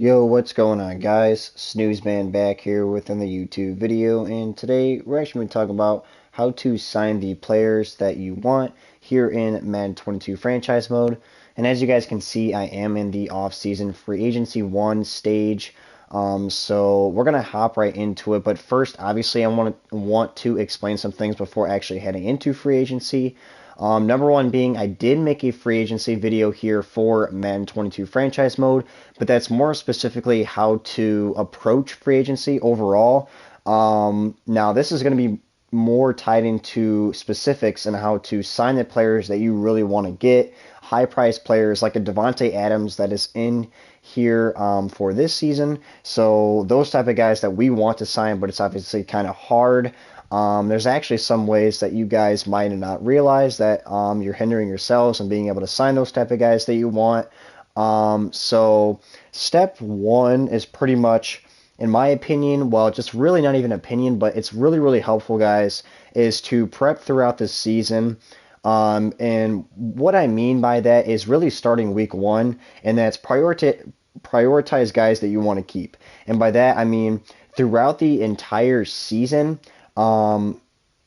Yo, what's going on, guys? Snoozman back here within the YouTube video, and today we're actually going to talk about how to sign the players that you want here in Madden 22 franchise mode. And as you guys can see, I am in the off-season free agency 1 stage. So we're gonna hop right into it. But first, obviously, I want to explain some things before actually heading into free agency. Number one being, I did make a free agency video here for Madden 22 franchise mode, but that's more specifically how to approach free agency overall. Now, this is going to be more tied into specifics and how to sign the players that you really want to get, high price players like a Devontae Adams that is in here for this season. So those type of guys that we want to sign, but it's obviously kind of hard. There's actually some ways that you guys might not realize that you're hindering yourselves and being able to sign those type of guys that you want. So step one is pretty much, in my opinion, well, just really not even opinion, but it's really, really helpful, guys, is to prep throughout the season. And what I mean by that is really starting week one, and that's prioritize guys that you want to keep. And by that, I mean throughout the entire season. Um,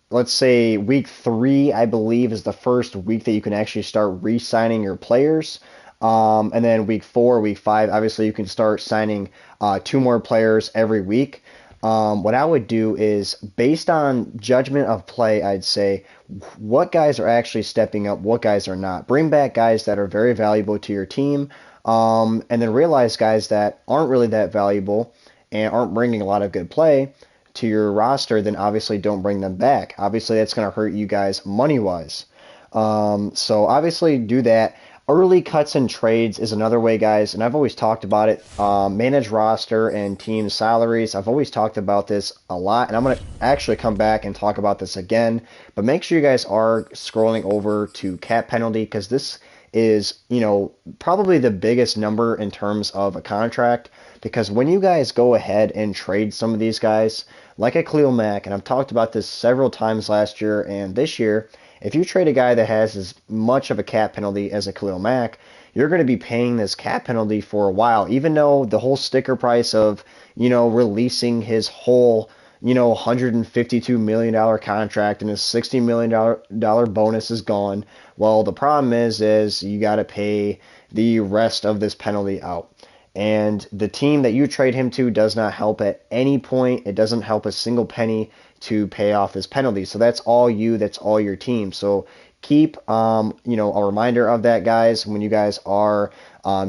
let's say week three, I believe, is the first week that you can actually start re-signing your players. And then week four, week five, obviously you can start signing two more players every week. What I would do is, based on judgment of play, I'd say what guys are actually stepping up, what guys are not. Bring back guys that are very valuable to your team, and then realize guys that aren't really that valuable and aren't bringing a lot of good play to your roster, then obviously don't bring them back. Obviously, that's going to hurt you guys money-wise. So obviously do that. Early cuts and trades is another way, guys, and I've always talked about it. Manage roster and team salaries. I've always talked about this a lot, and I'm going to actually come back and talk about this again. But make sure you guys are scrolling over to cap penalty, because this is, probably the biggest number in terms of a contract. Because when you guys go ahead and trade some of these guys, like a Khalil Mack, and I've talked about this several times last year and this year, if you trade a guy that has as much of a cap penalty as a Khalil Mack, you're going to be paying this cap penalty for a while, even though the whole sticker price of, releasing his whole, $152 million contract and his $60 million bonus is gone. Well, the problem is you got to pay the rest of this penalty out. And the team that you trade him to does not help at any point. It doesn't help a single penny to pay off this penalty. So that's all you, that's all your team. So keep, a reminder of that, guys, when you guys are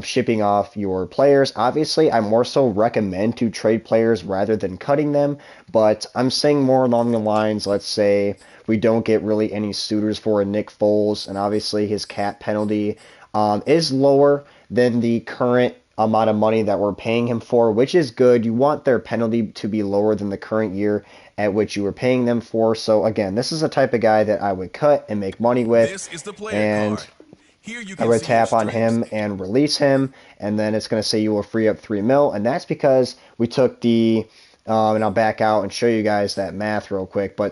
shipping off your players. Obviously, I more so recommend to trade players rather than cutting them, but I'm saying more along the lines, let's say we don't get really any suitors for a Nick Foles, and obviously his cap penalty is lower than the current amount of money that we're paying him for, which is good. You want their penalty to be lower than the current year at which you were paying them for. So again, this is the type of guy that I would cut and make money with, This is the player and card. Here you I can would see your tap on strengths. him and release him, and then it's going to say you will free up 3 mil, and that's because we took the and I'll back out and show you guys that math real quick. But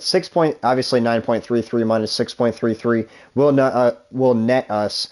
obviously 9.33 minus 6.33 will net us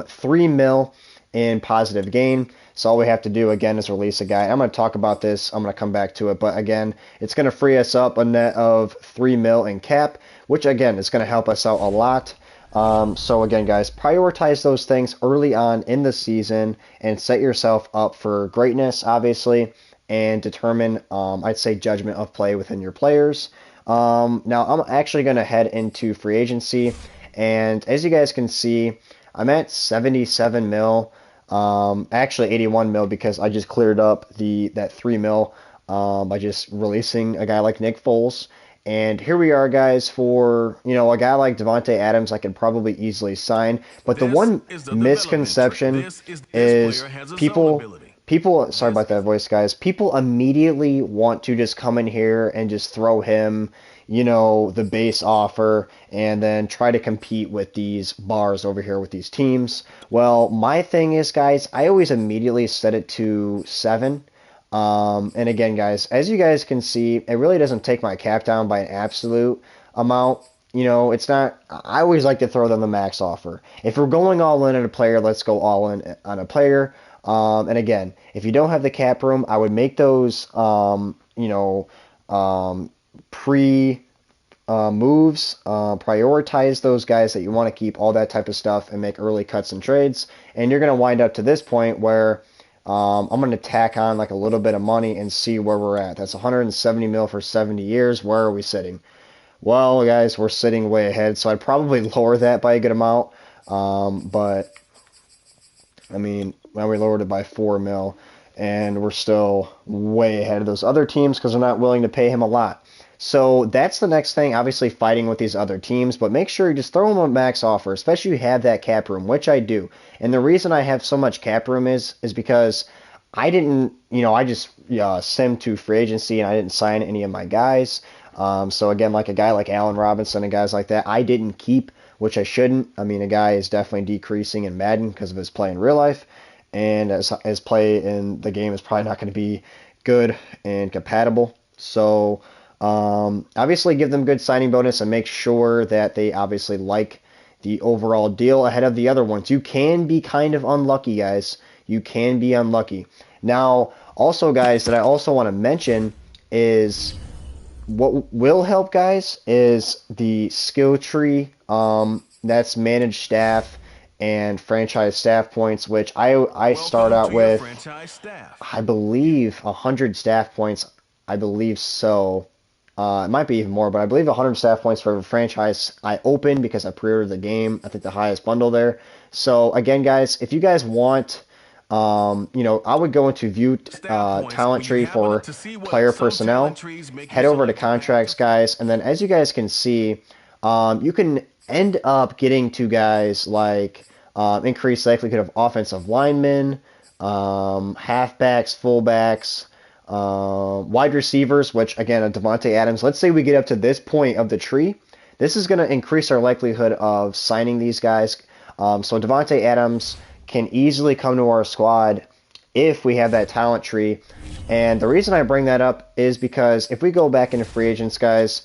3 mil in positive gain. So all we have to do again is release a guy. I'm going to talk about this. I'm going to come back to it. But again, it's going to free us up a net of 3 mil in cap, which again is going to help us out a lot. So again, guys, prioritize those things early on in the season and set yourself up for greatness, obviously, and determine, I'd say, judgment of play within your players. Now, I'm actually going to head into free agency, and as you guys can see, I'm at 77 mil. Actually 81 mil, because I just cleared up that 3 mil by just releasing a guy like Nick Foles. And here we are, guys, for, a guy like Devontae Adams I can probably easily sign. But the This one is the development tree. misconception This is player has a zone people ability. sorry This about that is voice, guys. People immediately want to just come in here and just throw him, the base offer, and then try to compete with these bars over here with these teams. Well, my thing is, guys, I always immediately set it to 7. And again, guys, as you guys can see, it really doesn't take my cap down by an absolute amount. It's not, I always like to throw them the max offer. If we're going all in on a player, let's go all in on a player. And again, if you don't have the cap room, I would make those, pre moves, prioritize those guys that you want to keep, all that type of stuff, and make early cuts and trades. And you're going to wind up to this point where I'm going to tack on like a little bit of money and see where we're at. That's 170 mil for 70 years. Where are we sitting? Well, guys, we're sitting way ahead, so I'd probably lower that by a good amount. But I mean, now we lowered it by 4 mil, and we're still way ahead of those other teams because they're not willing to pay him a lot. So that's the next thing, obviously fighting with these other teams, but make sure you just throw them a max offer, especially if you have that cap room, which I do. And the reason I have so much cap room is because I didn't, I just simmed to free agency and I didn't sign any of my guys. So again, like a guy like Allen Robinson and guys like that, I didn't keep, which I shouldn't. I mean, a guy is definitely decreasing in Madden because of his play in real life, and his play in the game is probably not going to be good and compatible. So obviously give them good signing bonus and make sure that they obviously like the overall deal ahead of the other ones. You can be kind of unlucky, guys. You can be unlucky. Now, also, guys, that I also want to mention is what will help, guys, is the skill tree. That's managed staff and franchise staff points, which I start Welcome out to your with, franchise staff. I believe, 100 staff points. I believe so. It might be even more, but I believe 100 staff points for a franchise I opened because I pre-ordered the game. I think the highest bundle there. So again, guys, if you guys want, I would go into view Staff points talent when you tree have enough for to see what player some talent personnel. trees make you Head over to select to pack contracts, just guys, and then as you guys can see, you can end up getting to guys like increased likelihood of offensive linemen, halfbacks, fullbacks, wide receivers, which again, a Devontae Adams. Let's say we get up to this point of the tree. This is going to increase our likelihood of signing these guys. So Devontae Adams can easily come to our squad if we have that talent tree. And the reason I bring that up is because if we go back into free agents, guys,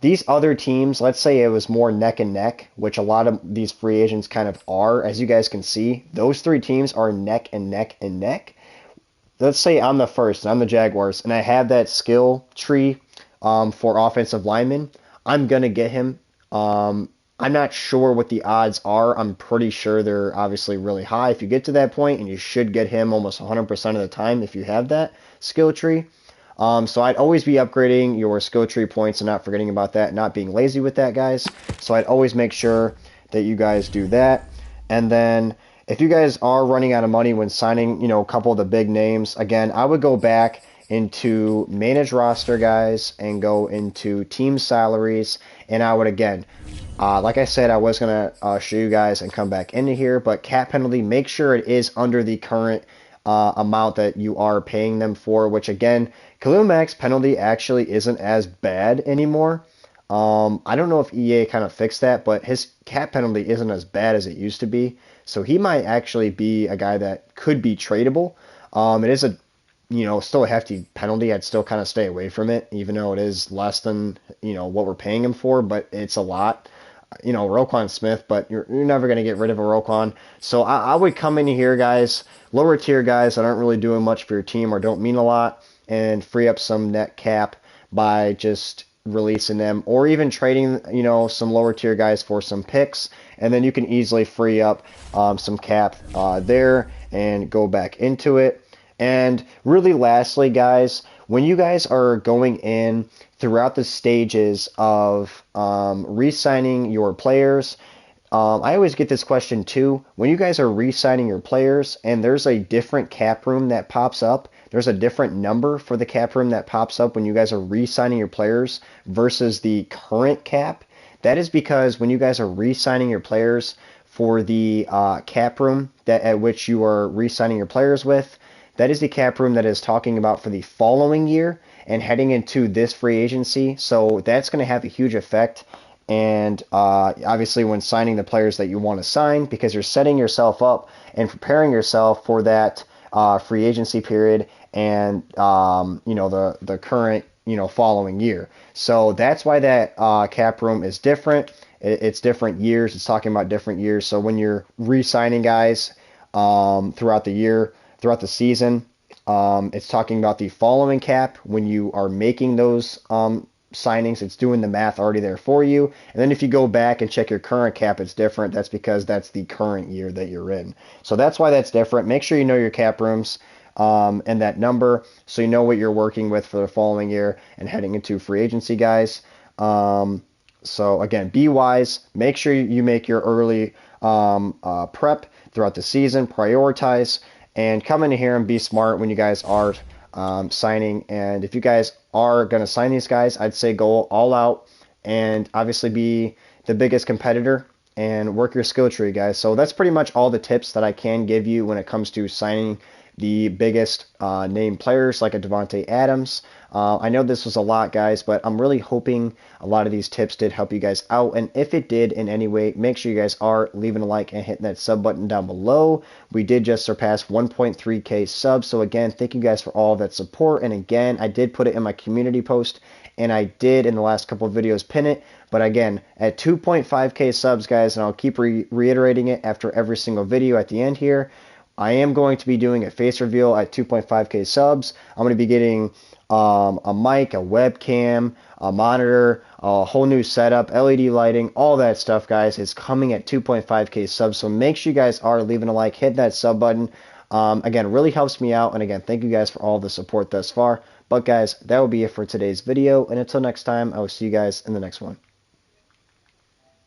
these other teams, let's say it was more neck and neck, which a lot of these free agents kind of are, as you guys can see, those three teams are neck and neck and neck. Let's say I'm the first and I'm the Jaguars and I have that skill tree for offensive linemen. I'm going to get him. I'm not sure what the odds are. I'm pretty sure they're obviously really high if you get to that point, and you should get him almost 100% of the time if you have that skill tree. So I'd always be upgrading your skill tree points and not forgetting about that, not being lazy with that, guys. So I'd always make sure that you guys do that. And then if you guys are running out of money when signing, a couple of the big names, again, I would go back into manage roster, guys, and go into team salaries. And I would, again, like I said, I was going to show you guys and come back into here, but cap penalty, make sure it is under the current amount that you are paying them for, which again, Khalil Mack's penalty actually isn't as bad anymore. I don't know if EA kind of fixed that, but his cap penalty isn't as bad as it used to be. So he might actually be a guy that could be tradable. It is still a hefty penalty. I'd still kind of stay away from it, even though it is less than, what we're paying him for, but it's a lot. Roquan Smith, but you're never going to get rid of a Roquan. So I would come in here, guys, lower tier guys that aren't really doing much for your team or don't mean a lot, and free up some net cap by just releasing them or even trading, some lower tier guys for some picks. And then you can easily free up some cap there and go back into it. And really lastly, guys, when you guys are going in throughout the stages of re-signing your players, I always get this question too. When you guys are re-signing your players and there's a different cap room that pops up, there's a different number for the cap room that pops up when you guys are re-signing your players versus the current cap. That is because when you guys are re-signing your players for the cap room at which you are re-signing your players with, that is the cap room that is talking about for the following year and heading into this free agency. So that's going to have a huge effect. And obviously when signing the players that you want to sign, because you're setting yourself up and preparing yourself for that free agency period and, the current, following year. So that's why that cap room is different. It's different years. It's talking about different years. So when you're re-signing guys throughout the year, throughout the season. It's talking about the following cap when you are making those signings. It's doing the math already there for you. And then if you go back and check your current cap, it's different. That's because that's the current year that you're in. So that's why that's different. Make sure you know your cap rooms and that number so you know what you're working with for the following year and heading into free agency, guys. So again, be wise. Make sure you make your early prep throughout the season. Prioritize and come in here and be smart when you guys are signing. And if you guys are going to sign these guys, I'd say go all out and obviously be the biggest competitor and work your skill tree, guys. So that's pretty much all the tips that I can give you when it comes to signing the biggest name players like a Devontae Adams. I know this was a lot, guys, but I'm really hoping a lot of these tips did help you guys out. And if it did in any way, make sure you guys are leaving a like and hitting that sub button down below. We did just surpass 1.3K subs. So again, thank you guys for all of that support. And again, I did put it in my community post, and I did in the last couple of videos pin it. But again, at 2.5K subs, guys, and I'll keep reiterating it after every single video at the end here, I am going to be doing a face reveal at 2.5K subs. I'm going to be getting a mic, a webcam, a monitor, a whole new setup, LED lighting, all that stuff, guys. It's coming at 2.5K subs. So make sure you guys are leaving a like, hit that sub button. Again, really helps me out. And again, thank you guys for all the support thus far. But guys, that will be it for today's video. And until next time, I will see you guys in the next one.